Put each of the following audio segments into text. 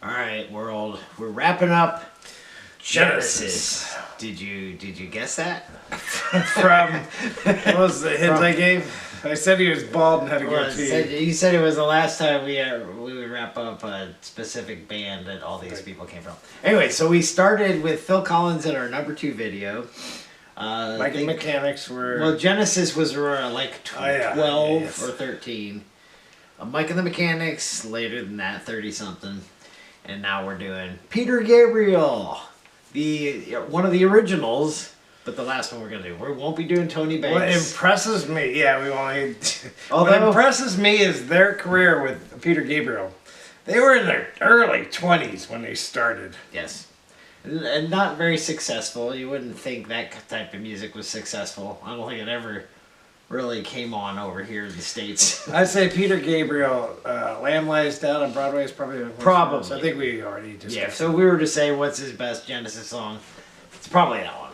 All right, world. We're wrapping up Genesis. Did you guess that? From what was the hint I gave? I said he was bald and had a goatee. You said it was the last time we would wrap up a specific band that all these people came from. Anyway, so we started with Phil Collins in our number 2 video. Mike and Mechanics were... Well, Genesis was like 12 yes. or 13. Mike and the Mechanics, later than that, 30-something. And now we're doing Peter Gabriel, one of the originals, but the last one we're going to do. We won't be doing Tony Banks. What impresses me, we won't... What impresses me is their career with Peter Gabriel. They were in their early 20s when they started. Yes. And not very successful. You wouldn't think that type of music was successful. I don't think it ever really came on over here in the States. I'd say Peter Gabriel, Lamb Lies Down on Broadway is probably... Probably. I think we already discussed Yeah, so if we were to say what's his best Genesis song, it's probably that one.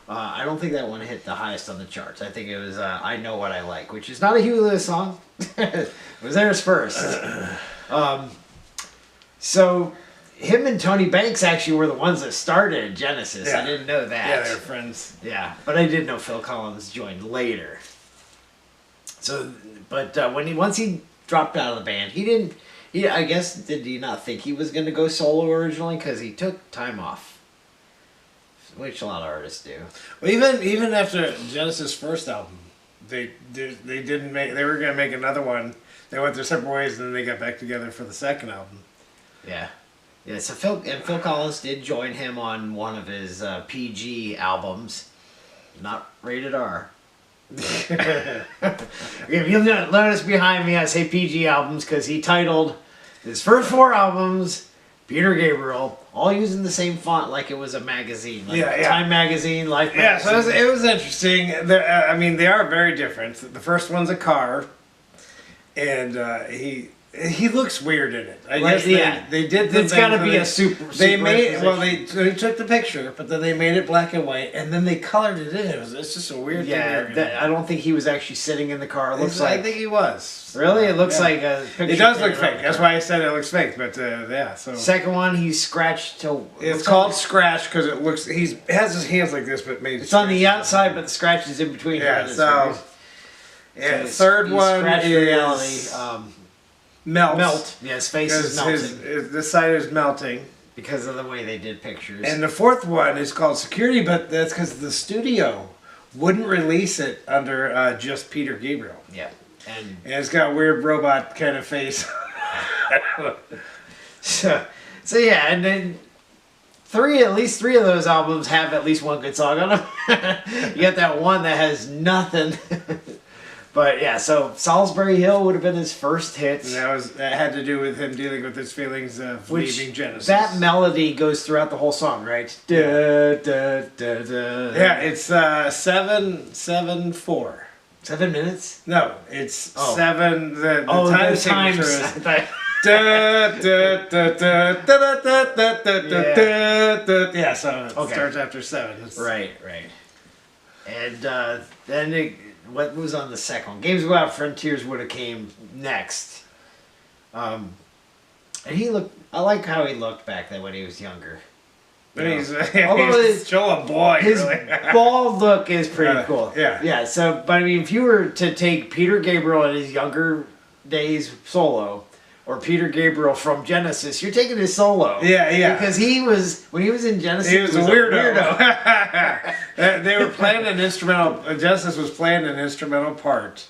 I don't think that one hit the highest on the charts. I think it was I Know What I Like, which is not a Huey Lewis song. It was theirs first. So him and Tony Banks actually were the ones that started Genesis. Yeah. I didn't know that. Yeah, they were friends. Yeah, but I did know Phil Collins joined later. So, but once he dropped out of the band, he didn't. I guess did he not think he was going to go solo originally because he took time off, which a lot of artists do. Well, even after Genesis' first album, they didn't make. They were going to make another one. They went their separate ways, and then they got back together for the second album. Yeah. Yeah, so Phil Collins did join him on one of his PG albums, not rated R. If you'll notice behind me, I say PG albums because he titled his first 4 albums, Peter Gabriel, all using the same font like it was a magazine. Like Time Magazine, Life Magazine. Yeah, so it was interesting. They are very different. The first one's a car, and he looks weird in it. I guess they did. It's got to be a super. They took the picture, but then they made it black and white, and then they colored it in. It's just a weird thing. I don't think he was actually sitting in the car. It looks like. I think he was. Really, it looks like a picture. It does look fake. That's why I said it looks fake. But So second one, he's scratched to. It's called scratch because it looks. He has his hands like this, but made. It's on the outside, but the scratch is in between. Yeah. So third one is reality. Melt. Yeah, his face is melting. This side is melting. Because of the way they did pictures. And the fourth one is called Security, but that's because the studio wouldn't release it under just Peter Gabriel. Yeah. And it's got a weird robot kind of face. so yeah, and then at least three of those albums have at least one good song on them. You got that one that has nothing. But yeah, so Salisbury Hill would have been his first hit. And that had to do with him dealing with his feelings of leaving Genesis. That melody goes throughout the whole song, right? Da, da, da, da. Yeah, it's 7/4. 7 minutes? No, it's 7. The time signature is. Yeah, so it starts after 7. Right. And then what was on the second one? Games Without Frontiers would have came next. And I like how he looked back then when he was younger. He's still a boy. His really. bald look is pretty cool. Yeah. So, but I mean, if you were to take Peter Gabriel in his younger days solo, or Peter Gabriel from Genesis, you're taking his solo. Yeah. Because when he was in Genesis, he was a weirdo. They were playing an instrumental. Genesis was playing an instrumental part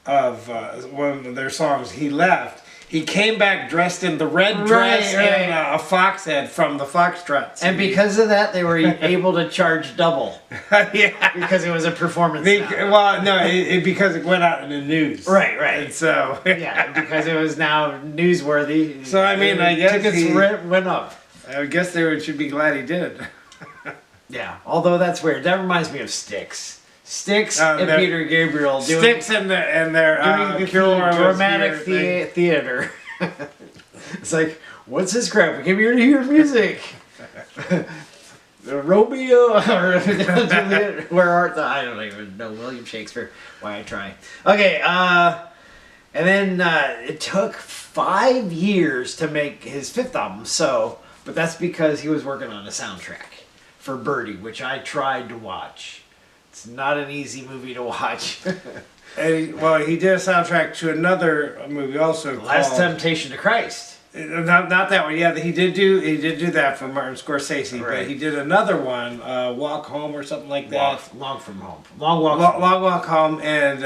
of one of their songs. He left. He came back dressed in the red dress and a fox head from the Foxtrots. And because of that, they were able to charge double. Yeah. Because it was a performance. Because it went out in the news. Right. And so. Yeah, because it was now newsworthy. So, I mean, I guess tickets went up. I guess they should be glad he did. Yeah, although that's weird. That reminds me of Styx. Styx and Peter Gabriel doing Styx and their dramatic theater. It's like, what's this crap? We came here to hear music. Romeo or Juliet, where art thou? I don't even know William Shakespeare. Why I try. Okay, And then it took 5 years to make his 5th album, but that's because he was working on a soundtrack for Birdie, which I tried to watch. It's not an easy movie to watch. And he did a soundtrack to another movie also Last called Temptation to Christ. Not that one. Yeah, he did do that for Martin Scorsese, Right. but he did another one, Walk Home or something like that. Long from home. Long walk. From Long Walk Home, and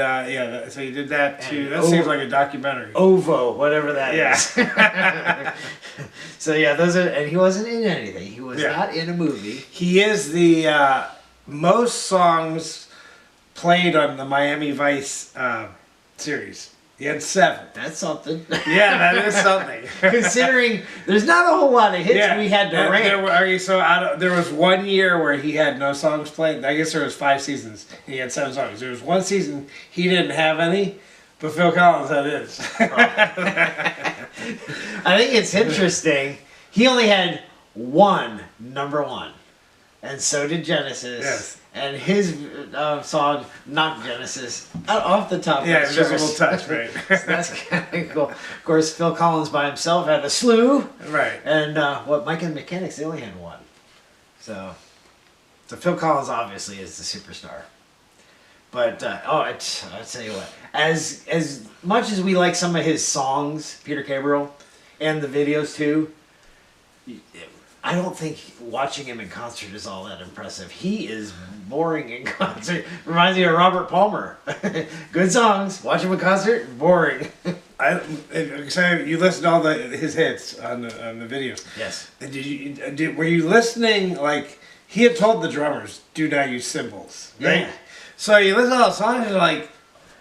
so he did that too. And That seems like a documentary. Ovo, whatever that Yeah. is. So yeah, those are, and he wasn't in anything. He was not in a movie. He is the most songs played on the Miami Vice series. He had 7. That's something. Yeah, that is something. Considering there's not a whole lot of hits we had to rank. There was 1 year where he had no songs played. I guess there was 5 seasons. He had 7 songs. There was 1 season he didn't have any, but Phil Collins had his. I think it's interesting. He only had 1 number 1, and so did Genesis. Yes. And his song, not Genesis, off the top. Yeah, of the Invisible charts. Touch, right? So that's kind of cool. Of course, Phil Collins by himself had a slew. Right. And Mike and the Mechanics, they only had 1. So Phil Collins obviously is the superstar. But I'll tell you what, as much as we like some of his songs, Peter Gabriel, and the videos too, I don't think watching him in concert is all that impressive. He is boring in concert. Reminds me of Robert Palmer. Good songs. Watch him in concert, boring. So you listened to all his hits on the videos. Yes. Were you listening, like, he had told the drummers, do not use cymbals, right? Yeah. So you listen to all the songs and you're like,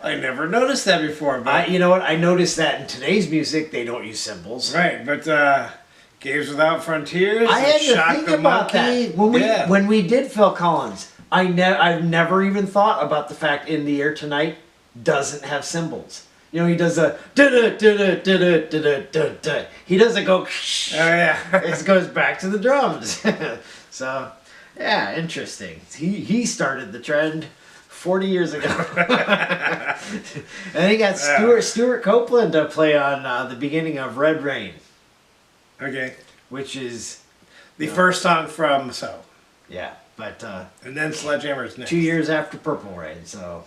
I never noticed that before. But You know what? I noticed that in today's music, they don't use cymbals. right, but Games Without Frontiers, I had Shock to think the about Monkey. that when we did Phil Collins. I've never even thought about the fact "In the Air Tonight" doesn't have cymbals. You know, he does a da da da da da da da da. He doesn't go. Oh yeah. It goes back to the drums. So, yeah, interesting. He started the trend 40 years ago. And he got Stuart Copeland to play on the beginning of Red Rain. Okay. Which is The first song from So. yeah, but And then Sledgehammer's next. 2 years after Purple Rain. So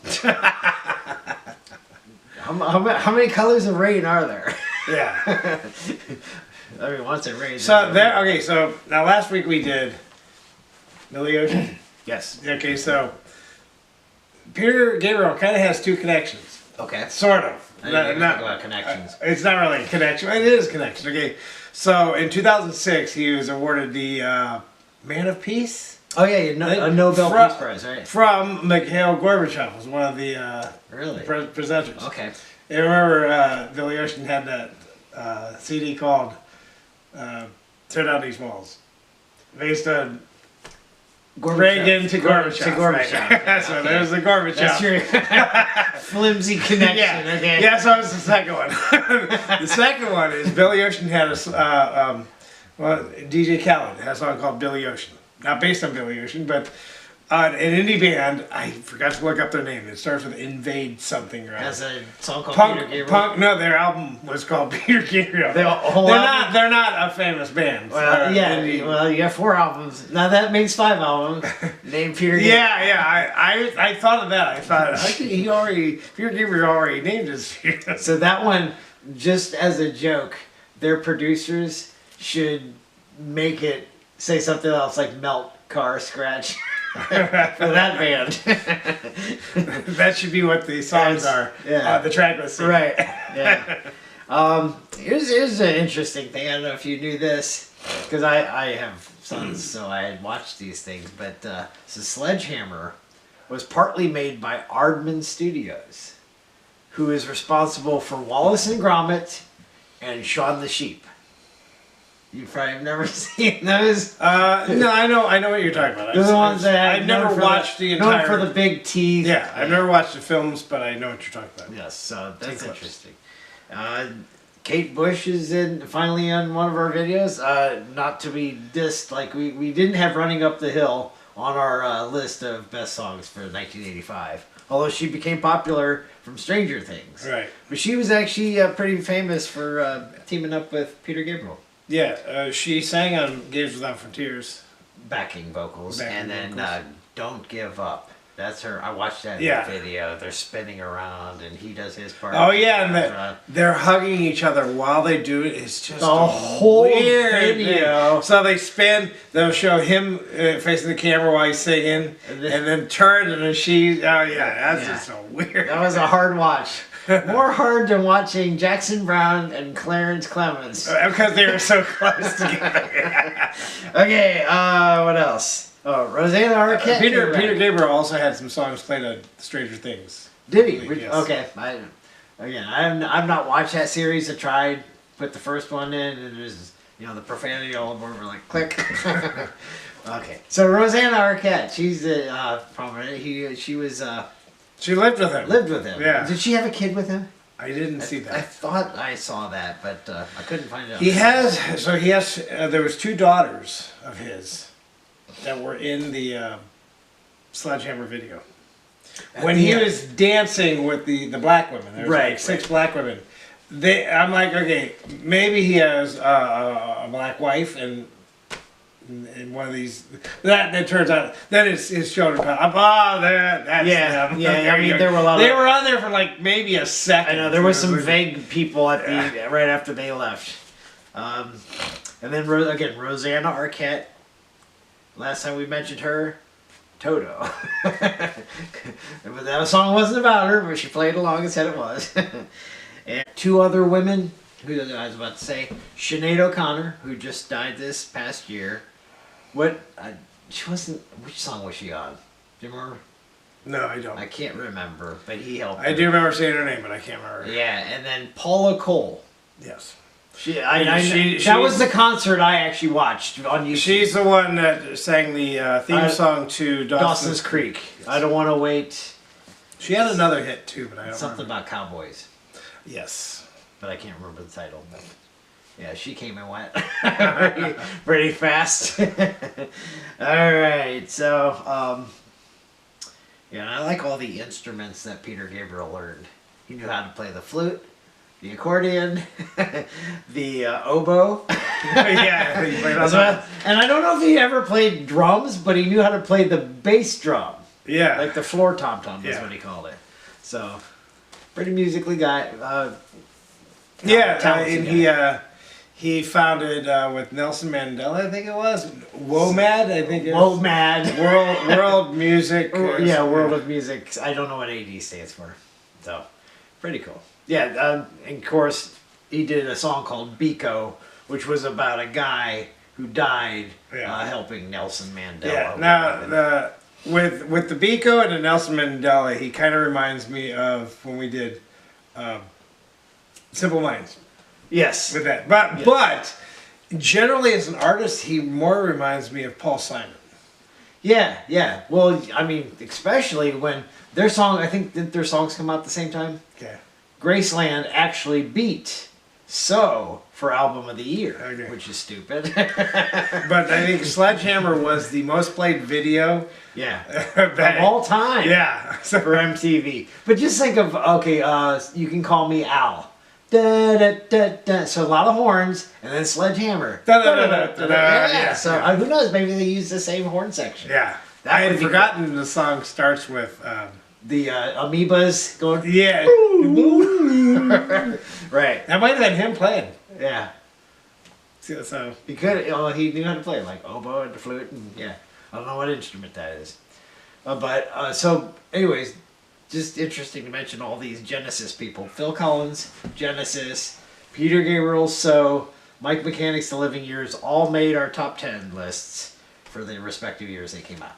how many colors of rain are there? Yeah. I mean, once it rains. So there. Okay. So now last week we did Billy Ocean. Yes. Okay. So Peter Gabriel kind of has 2 connections. Okay. Sort of. I didn't even think about connections. It's not really a connection. It is a connection. Okay. So in 2006, he was awarded the Man of Peace Oh yeah, a Nobel Peace Prize, right? from Mikhail Gorbachev, was one of the Really? presenters. Okay. I remember Billy Ocean had that CD called "Tear Down These Walls," based on Reagan to Gorbachev. To Gorbachev. Right. So there's the Gorbachev. That's your flimsy connection. Yeah. Okay. Yeah, so it's the second one. The second one is Billy Ocean had DJ Khaled had a song called Billy Ocean. Not based on Billy Ocean, but an indie band. I forgot to look up their name. It starts with Invade something, right? Has a song called Peter Gabriel. No, their album was called Peter Gabriel. The whole album? They're not a famous band. Well, yeah. You got 4 albums. Now that makes 5 albums. Named Peter Gabriel. Yeah. I thought of that. I thought Peter Gabriel already named his. So that one, just as a joke, their producers should make it say something else like "Melt Car Scratch" for that band. That should be what the songs are. Yeah. The track listing. Right. Yeah. Here's an interesting thing. I don't know if you knew this, because I have sons, so I had watched these things. But so Sledgehammer was partly made by Aardman Studios, who is responsible for Wallace and Gromit and Shaun the Sheep. You probably have never seen those. No, I know what you're talking about. They're the ones that I've never watched the entire. Known for the big teeth. Yeah, I've never watched the films, but I know what you're talking about. Yes, so that's Clips. interesting. Kate Bush is finally on one of our videos. Not to be dissed, like we didn't have "Running Up the Hill" on our list of best songs for 1985. Although she became popular from Stranger Things. Right. But she was actually pretty famous for teaming up with Peter Gabriel. Yeah, she sang on Games Without Frontiers. Backing vocals. Backing and then vocals. Don't Give Up. That's her. I watched that Yeah. video. They're spinning around and he does his part. Oh yeah, and they're hugging each other while they do it. It's just the whole weird video. thing. So they spin. They'll show him facing the camera while he's singing, and then turn, and then she. Oh yeah, that's just so weird. That was a hard watch. More hard than watching Jackson Browne and Clarence Clemens. Because they were so close together. Okay, what else? Oh, Rosanna Arquette. Peter Gabriel also had some songs played on Stranger Things. Did he? Yes. Okay. I've not watched that series. I tried, put the first one in, and there's the profanity all over. Like click. Okay. So Rosanna Arquette, she's prominent. She was She lived with him. lived with him. Yeah. Did she have a kid with him? I didn't see that. I thought I saw that, but I couldn't find it. He has. There was 2 daughters of his that were in the Sledgehammer video. When he was dancing with the black women, there was like 6 black women. I'm like, okay, maybe he has a black wife and one of these. That turns out that is his children. That's them. Yeah. I mean, there were a lot. They were on there for like maybe a second. I know there was some vague people at the right after they left. And then Rosanna Arquette. Last time we mentioned her, Toto. That song wasn't about her, but she played along and said it was. And 2 other women, who I was about to say, Sinead O'Connor, who just died this past year. She wasn't. Which song was she on? Do you remember? No, I don't. I can't remember, but he helped. I do remember saying her name, but I can't remember. Yeah, and then Paula Cole. Yes. That was the concert I actually watched on YouTube. She's the one that sang the theme song to Dawson's Creek. I Don't Want to Wait. She had another hit too, but I don't Something remember. about cowboys, Yes. but I can't remember the title. But yeah, she came and went pretty fast. All right, so I like all the instruments that Peter Gabriel learned. He knew how to play the flute, the accordion, the oboe. Yeah, he played on that. And I don't know if he ever played drums, but he knew how to play the bass drum. Yeah. Like the floor tom-tom is Yeah. what he called it. So, pretty musically guy. And he founded with Nelson Mandela, I think it was, WOMAD, I think it was. WOMAD. World Music. World of Music. I don't know what AD stands for. So, pretty cool. Yeah, and of course, he did a song called Biko, which was about a guy who died helping Nelson Mandela. Yeah, now, with the Biko and the Nelson Mandela, he kind of reminds me of when we did Simple Minds. Yes. With that. But generally as an artist, he more reminds me of Paul Simon. Yeah. Well, I mean, especially when their song, I think, didn't their songs come out at the same time? Okay. Graceland actually beat So for Album of the Year, Okay. which is stupid. But I think Sledgehammer was the most played video. Yeah. Of all time. Yeah. For MTV. But just think of, You Can Call Me Al. Da, da, da, da. So a lot of horns, and then Sledgehammer. Da, da, da, da, da, da. Yeah, So yeah. who knows? Maybe they use the same horn section. Yeah. That I would had be forgotten the song starts with... The amoebas going. yeah. Right. That might have been him playing. Yeah. So He could. He knew how to play like oboe and the flute, and yeah, I don't know what instrument that is. So, anyways, just interesting to mention all these Genesis people: Phil Collins, Genesis, Peter Gabriel, So, Mike Mechanic's The Living Years, all made our top 10 lists for the respective years they came out.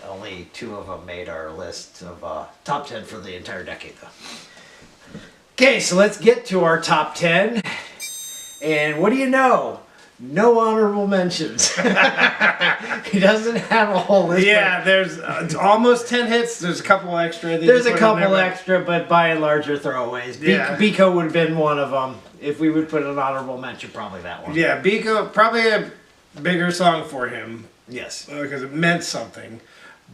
Only 2 of them made our list of top 10 for the entire decade, though. Okay, so let's get to our top 10. And what do you know? No honorable mentions. He doesn't have a whole list. yeah, there's almost 10 hits. There's a couple extra. There's a couple extra, but by and large are throwaways. Yeah. Biko would have been one of them. If we would put an honorable mention, probably that one. Yeah, Biko, probably a bigger song for him. Yes. Because it meant something.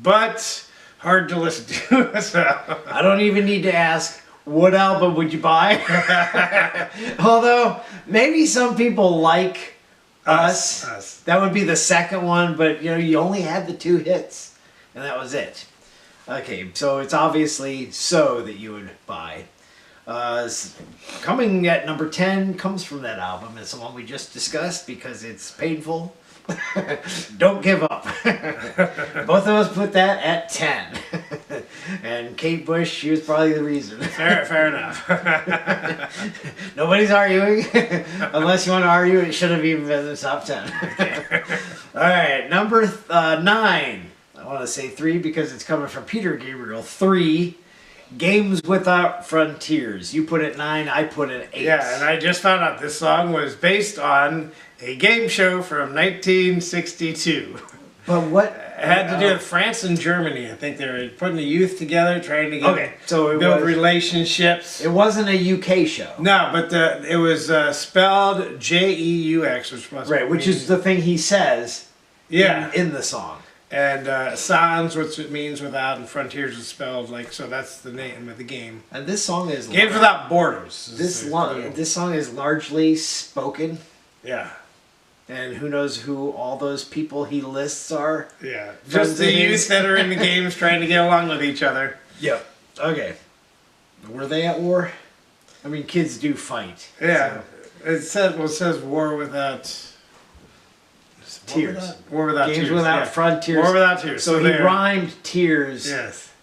But hard to listen to. So. I don't even need to ask, what album would you buy? Although, maybe some people like Us. That would be the second one, but you only had the 2 hits, and that was it. Okay, so it's obviously So that you would buy. Coming at number 10 comes from that album. It's the one we just discussed because it's painful. Don't Give Up. Both of us put that at 10. And Kate Bush, she was probably the reason. Fair enough. Nobody's arguing. Unless you want to argue, it should have even been in the top 10. Okay. All right, number 9. I want to say 3 because it's coming from Peter Gabriel. 3. Games Without Frontiers. You put it 9, I put it 8. Yeah, and I just found out this song was based on a game show from 1962. But what? It had to do with France and Germany. I think they were putting the youth together, trying to build relationships. It wasn't a UK show. No, but it was spelled Jeux, which is the thing he says. Yeah. In the song. And sans, which it means without, and frontiers is spelled so that's the name of the game. And this song is Games Without Borders. This song is largely spoken. Yeah. And who knows who all those people he lists are. Yeah. Just the youth that are in the games trying to get along with each other. Yep. Okay. Were they at war? I mean, kids do fight. Yeah. So. It says war without... Tears. War without Games tears. Without Frontiers. War without tears. So he rhymed tears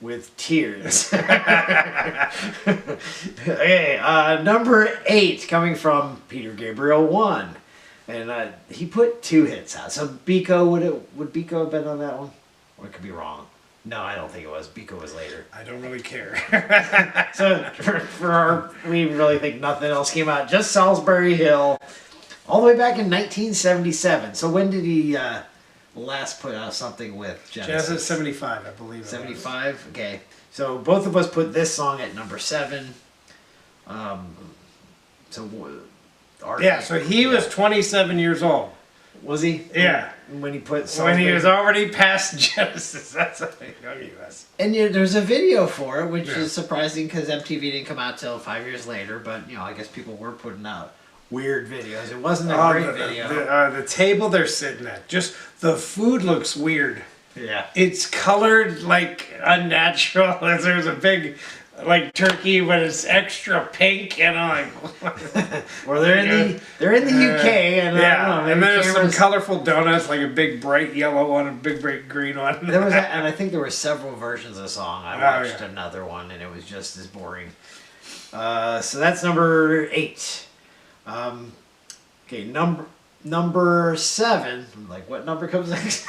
with tears. Okay, number 8 coming from Peter Gabriel 1. And he put 2 hits out. So Biko, would Biko have been on that one? Or it could be wrong. No, I don't think it was. Biko was later. I don't really care. So we really think nothing else came out. Just Salisbury Hill. All the way back in 1977. So when did he last put out something with Genesis? Genesis 75, I believe. 75? Okay. So both of us put this song at number 7. So he was 27 years old. Was he? Yeah. When he put Salisbury. When he was already past Genesis. That's how you know he was. And there's a video for it, which is surprising because MTV didn't come out till 5 years later. But, I guess people were putting out weird videos. It wasn't a great video. The table they're sitting at, just the food looks weird. Yeah. It's colored unnatural. There's a big turkey, but it's extra pink, and I'm like, well, they're in the UK, and and then there's some colorful donuts, like a big bright yellow one, a big bright green one. And I think there were several versions of the song. I watched another one, and it was just as boring. So that's number 8. Okay, number 7. I'm like, what number comes next?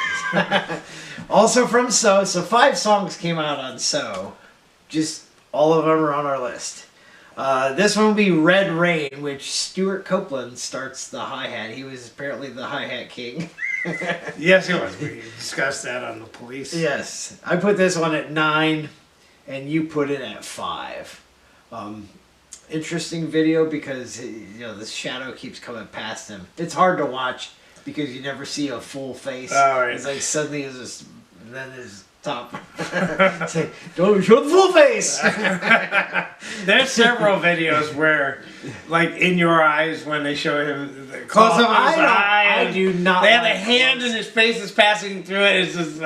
Also from So 5 songs came out on So. Just all of them are on our list. This one will be Red Rain, which Stuart Copeland starts the hi-hat. He was apparently the hi-hat king. Yes, he was. We discussed that on The Police. Yes. I put this one at 9, and you put it at 5. Interesting video because the shadow keeps coming past him. It's hard to watch because you never see a full face. Oh, right. It's like suddenly then his top. It's like, don't show the full face. There's several videos where, In Your Eyes, when they show him close up of his eye. I do not. They have a hand and his face is passing through it. It's just.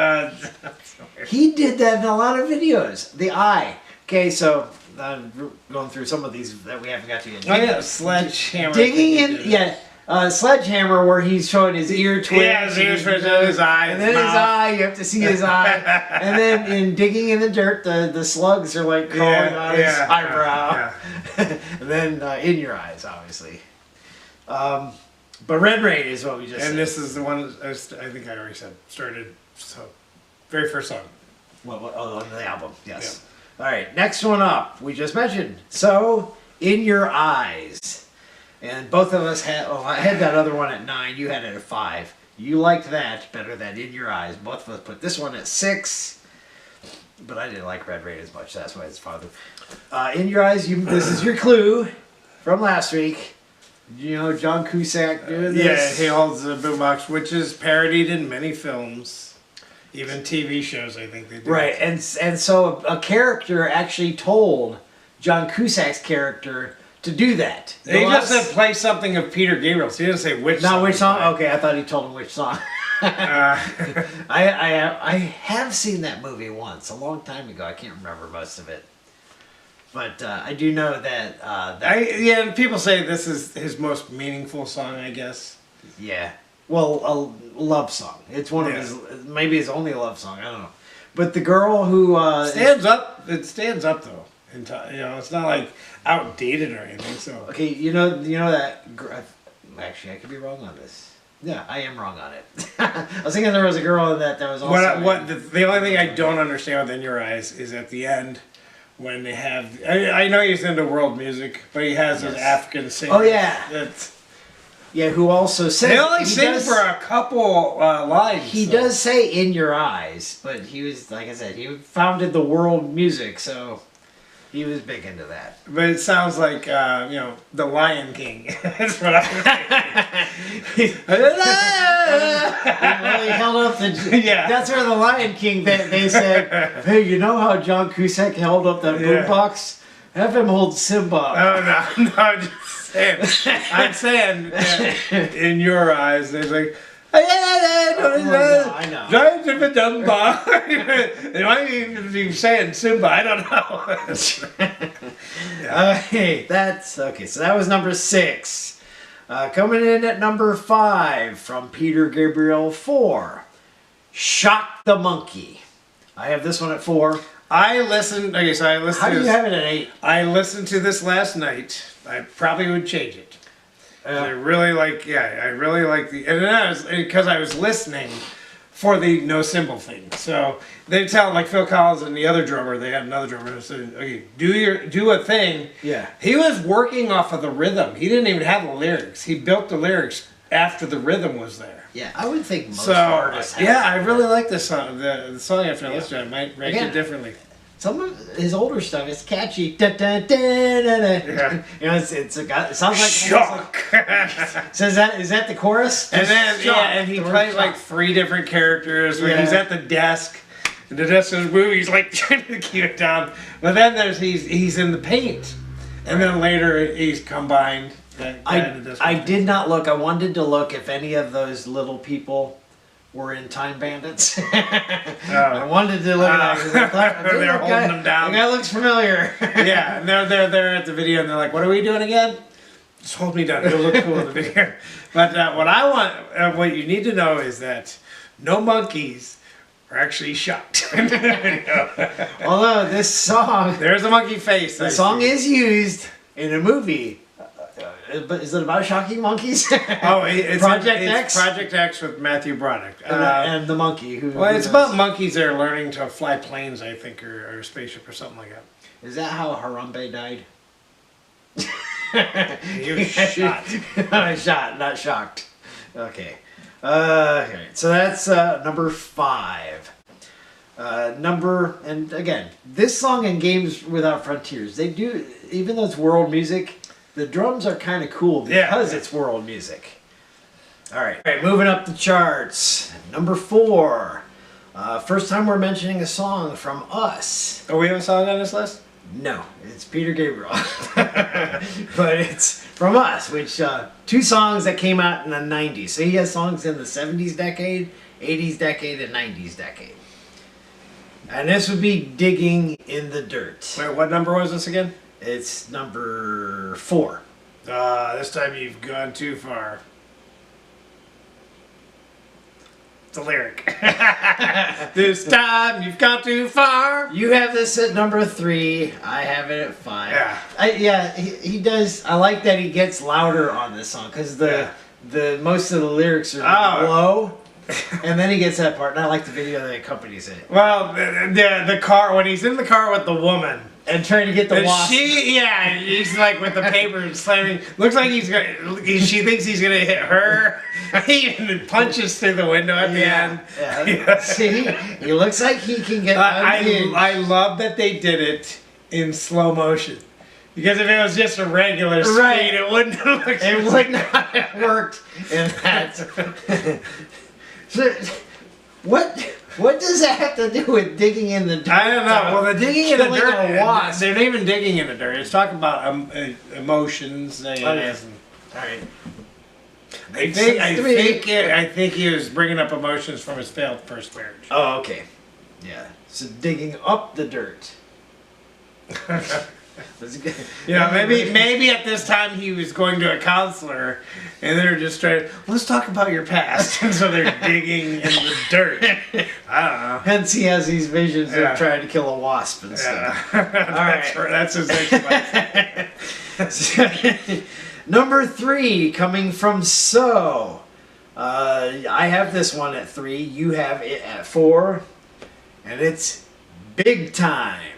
He did that in a lot of videos. The eye. Okay, so. I'm going through some of these that we haven't got to yet. Oh yeah, Sledgehammer. Digging in, Sledgehammer, where he's showing his ear twitch. Yeah, his ear twitch, his eye, and then his eye. You have to see his eye. And then in Digging in the Dirt, the slugs are crawling on his eyebrow. Yeah. And then In Your Eyes, obviously. But Red Rain is what we just said. And this is the one I think I already said started. So very first song. On the album, yes. Yeah. All right, next one up. We just mentioned So In Your Eyes, and both of us had. Oh, I had that other one at 9. You had it at 5. You liked that better than In Your Eyes. Both of us put this one at 6, but I didn't like Red Rain as much. That's why it's farther. In Your Eyes. This is your clue from last week. John Cusack doing this. Yeah, he holds the boombox, which is parodied in many films. Even TV shows, I think they do. Right, and so a character actually told John Cusack's character to do that. He just said play something of Peter Gabriel. So he didn't say which song. Not which song? Okay, I thought he told him which song. I have seen that movie once, a long time ago. I can't remember most of it. But I do know that... yeah, people say this is his most meaningful song, I guess. Yeah. Well, a love song. It's one of his... Maybe his only love song. I don't know. But the girl who... stands up. It stands up, though. It's not like outdated or anything. So okay, you know that. Actually, I could be wrong on this. Yeah, I am wrong on it. I was thinking there was a girl in that was also. The only thing I don't understand within your eyes is at the end when they have. I know he's into world music, but he has his African singer. Oh yeah. Yeah, who also says they only sing for a couple lines. He does say "in your eyes," but he was, like I said, he founded the world music, so. He was big into that. But it sounds like, The Lion King. That's what I was Well, he held up the... Yeah. That's where the Lion King, they said, hey, you know how John Cusack held up that boombox? Have him hold Simba. Oh, no, I'm just saying. I'm saying, in your eyes, there's like... I know. They might even be saying Simba. I don't know. Okay, that's okay. So that was number 6. Coming in at number 5 from Peter Gabriel 4. Shock the Monkey. I have this one at 4. I listened. Okay, so I listened. How do you have it at 8? I listened to this last night. I probably would change it. I really like, I really like the, and that was because I was listening for the no cymbal thing. So they tell, like Phil Collins and the other drummer, they had another drummer who said, okay, do a thing. Yeah. He was working off of the rhythm. He didn't even have the lyrics. He built the lyrics after the rhythm was there. Yeah, I would think most artists have I really like this song. The song after I listened to it, I might rank it differently. Some of his older stuff is catchy. Da, da, da, da, da. Yeah. It sounds like shock. So is that the chorus? And then and he plays like 3 different characters when he's at the desk. And the desk is moving. He's like trying to keep it down. But then he's in the paint, and then later he's combined. I did not look. I wanted to look if any of those little people were in Time Bandits. I wanted to look at that. They're holding them down. The guy looks familiar. Yeah, and they're at the video and they're like, "What are we doing again? Just hold me down. It'll look cool in the video." But what you need to know is that no monkeys are actually shocked. Although this song, there's a monkey face. The song is used in a movie. But is it about shocking monkeys? It's Project X? Project X with Matthew Broderick. And the monkey. It's about monkeys that are learning to fly planes, I think, or a spaceship or something like that. Is that how Harambe died? He was shot. Shot, not shocked. Okay. Okay. So that's number 5. And again, this song in Games Without Frontiers, they do, even though it's world music, the drums are kind of cool because it's world music. All right, moving up the charts. Number 4. First time we're mentioning a song from us. Oh, we have a song on this list? No, it's Peter Gabriel. But it's from us, which 2 songs that came out in the 90s. So he has songs in the 70s decade, 80s decade, and 90s decade. And this would be Digging in the Dirt. Wait, what number was this again? It's number 4. This time you've gone too far. The lyric. This time you've gone too far. You have this at number 3. I have it at 5. Yeah. He does. I like that he gets louder on this song because the most of the lyrics are low. And then he gets that part, and I like the video that accompanies it. Well, the car, when he's in the car with the woman. And trying to get the wasp. He's like with the paper slamming. Looks like she thinks he's gonna hit her. He even punches through the window at the end. Yeah. See, he looks like he can get I love that they did it in slow motion. Because if it was just a regular speed, it wouldn't have looked. It would not have worked in that. So, what What does that have to do with digging in the dirt? I don't know. Well, the digging in the Killing dirt, a wasp. they're not even digging in the dirt. It's talking about emotions. Okay. All right. I think he was bringing up emotions from his failed first marriage. Oh, okay. Yeah. So digging up the dirt. Yeah, maybe at this time he was going to a counselor, and they're just trying. Let's talk about your past, and so they're digging in the dirt. I don't know. Hence, he has these visions of trying to kill a wasp and stuff. All right, that's his explanation. Number 3 coming from So. I have this one at 3. You have it at 4, and it's Big Time.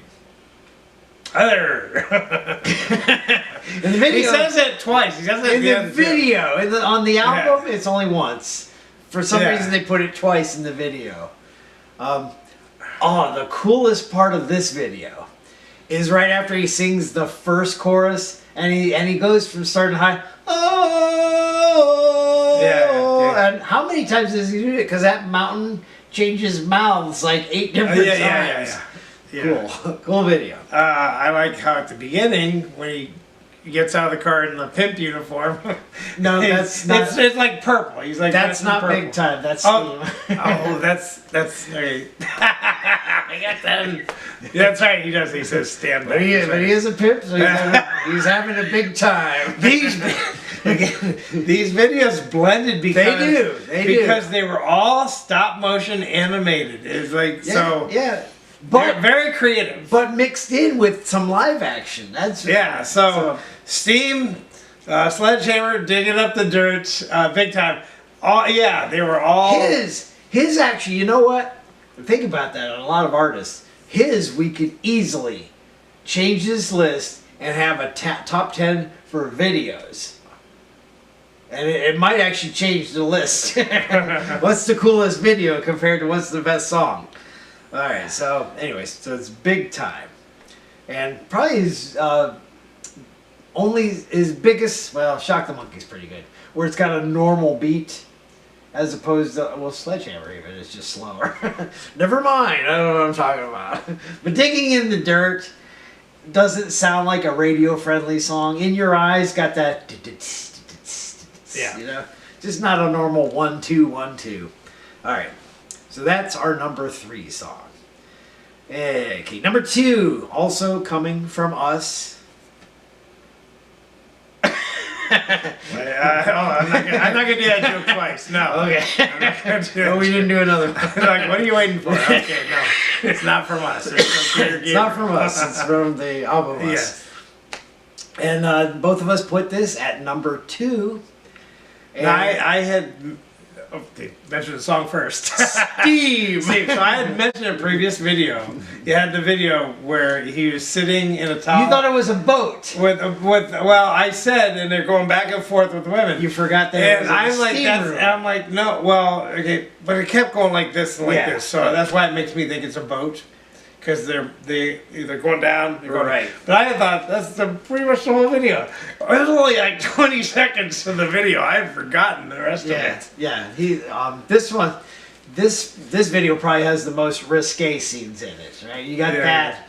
Other. In the video, He says it twice. He says it in the video. On the album, it's only once. For some reason, they put it twice in the video. The coolest part of this video is right after he sings the first chorus, and he goes from starting high. Oh, yeah. And how many times does he do it? Because that mountain changes mouths like 8 different times. Yeah. Cool video. I like how at the beginning when he gets out of the car in the pimp uniform. No, that's not. It's like purple. He's like That's not purple. Big Time. That's Oh, Steam. that's okay. I got that. That's right. He does. He says stand back. But he is a pimp, so he's having a big time. These videos blended because They do. Because they were all stop motion animated. It's like so. Yeah. But very creative. But mixed in with some live action. That's So Steam, Sledgehammer, digging up the dirt, Big Time. They were all his actually. You know what? Think about that on a lot of artists. We could easily change this list and have a top 10 for videos. And it might actually change the list. What's the coolest video compared to what's the best song? Alright, so anyways, so it's Big Time. And probably his biggest, well, Shock the Monkey's pretty good. Where it's got a normal beat as opposed to, well, Sledgehammer even is just slower. Never mind, I don't know what I'm talking about. But Digging in the Dirt doesn't sound like a radio-friendly song. In Your Eyes got that, you know, just not a normal 1 2 1 2. Alright. So that's our number 3 song. Okay, number 2, also coming from us. I'm not gonna do that joke twice. No. Okay. I'm not gonna do No, we didn't do another one. Like, what are you waiting for? Okay, no, it's not from us. It's from Peter Gabriel. It's not from us. It's from the album Us. Yes. And both of us put this at number 2. And I had. Oh, they mentioned the song first. Steve. So I had mentioned a previous video. You had the video where he was sitting in a towel. You thought it was a boat. Well, I said, and they're going back and forth with women. You forgot that. And it was I'm a like, steam room. I'm like, no, well, okay, but it kept going like this and like Yeah. this, so that's why it makes me think it's a boat, because they're either going down, they're going Right. But I thought that's pretty much the whole video. There's only like 20 seconds of the video. I've forgotten the rest of it. Yeah. This video probably has the most risque scenes in it, right? You got that.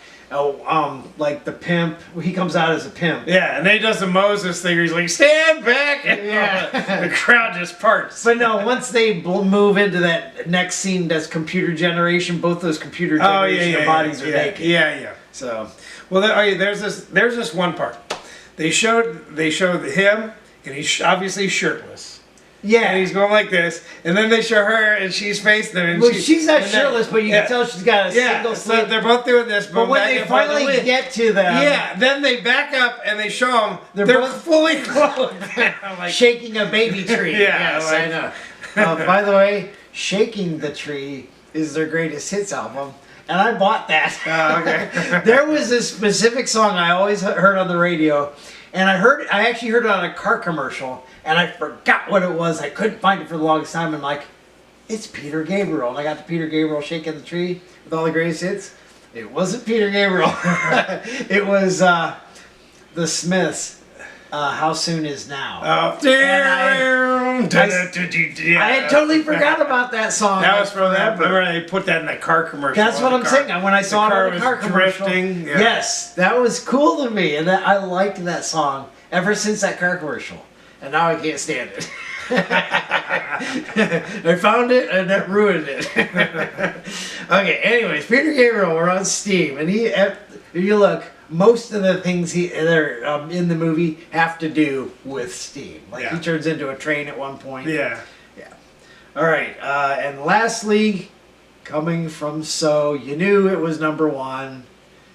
Like the pimp. He comes out as a pimp. Yeah, and then he does the Moses thing. Where he's like, stand back, and the crowd just parts. But no, once they move into that next scene, that's computer generation. Both those computer generation bodies are naked. Yeah. So, well, there's this one part. They showed him, and he's obviously shirtless. yeah, And he's going like this, and then they show her, and she's facing them. And well, she's not shirtless, but you yeah. can tell she's got a single So slit. they're both doing this, But when they finally get to them, then they back up and they show them they're both fully clothed. I'm like, shaking a baby tree. Yeah, Yes, like- I know. By the way, Shaking the Tree is their greatest hits album, and I bought that. okay. There was this specific song I always heard on the radio, and I actually heard it on a car commercial, and I forgot what it was. I couldn't find it for the longest time. I'm like, it's Peter Gabriel, and I got the Peter Gabriel Shaking the Tree with all the greatest hits. It wasn't Peter Gabriel. It was the Smiths. How Soon Is Now. Oh, I had totally forgot about that song. That was from that. Remember they put that in that car commercial. That's what I'm saying. When I saw it on the car commercial, drifting. Yeah. Yes, that was cool to me, and I liked that song ever since that car commercial. And now I can't stand it. I found it and that ruined it. Okay, anyways, Peter Gabriel, we're on Steam, and if you look, most of the things that are in the movie have to do with steam. Like he turns into a train at one point. Yeah. Yeah. All right, and lastly, coming from So, you knew it was #1.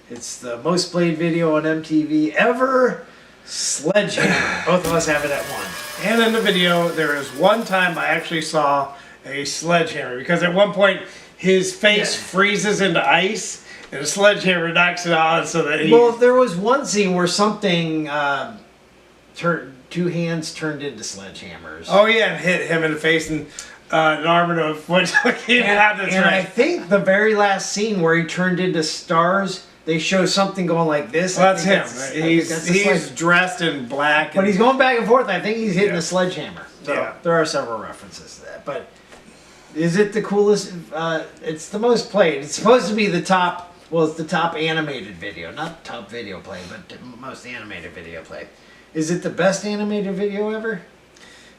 It's the most played video on MTV ever. Sledgehammer. Both of us have it at 1. And in the video, there is one time I actually saw a sledgehammer because at one point his face freezes into ice and a sledgehammer knocks it out so that he. Well, there was one scene where something two hands turned into sledgehammers. Oh yeah, and hit him in the face and an arm and a foot came out. That's and right. I think the very last scene where he turned into stars, they show something going like this. Well, that's him. He's dressed in black. But he's going back and forth. I think he's hitting a sledgehammer. So Yeah. there are several references to that. But is it the coolest? It's the most played. It's supposed to be the top. Well, it's the top animated video, not top video play, but most animated video play. Is it the best animated video ever?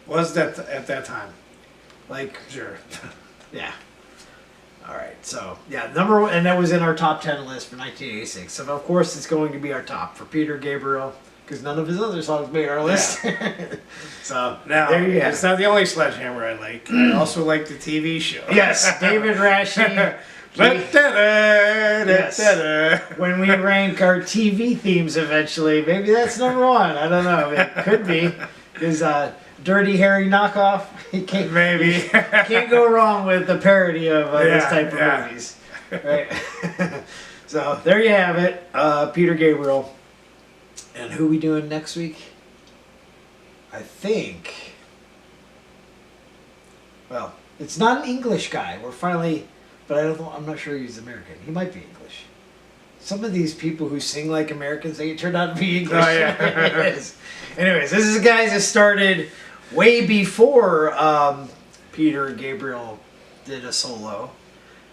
Was that at that time? Like, Sure. yeah. All right, so yeah, #1, and that was in our top 10 list for 1986. So of course it's going to be our top for Peter Gabriel because none of his other songs made our list. So Now, there you it's go. not the only sledgehammer I like. I also like the TV show. Yes, David Rashy. When we rank our TV themes eventually, maybe that's #1. I don't know. It could be because Dirty Harry knockoff. You can't can't go wrong with the parody of this type of movies. Right. So there you have it, Peter Gabriel. And who we doing next week? I think. Well, it's not an English guy. We're finally, but I'm not sure he's American. He might be English. Some of these people who sing like Americans, they turn out to be English. Oh, yeah. Anyways, this is a guy that started way before Peter Gabriel did a solo.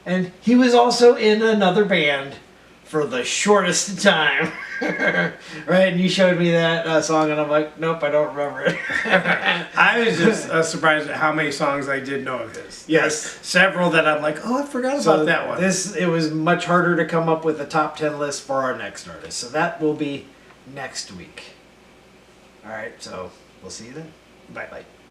And he was also in another band for the shortest time. Right? And you showed me that song and I'm like, nope, I don't remember it. I was just surprised at how many songs I did know of his. Yes. There's several that I'm like, oh, I forgot about that one. It was much harder to come up with a top 10 list for our next artist. So that will be next week. All right, so we'll see you then. Bye. Bye.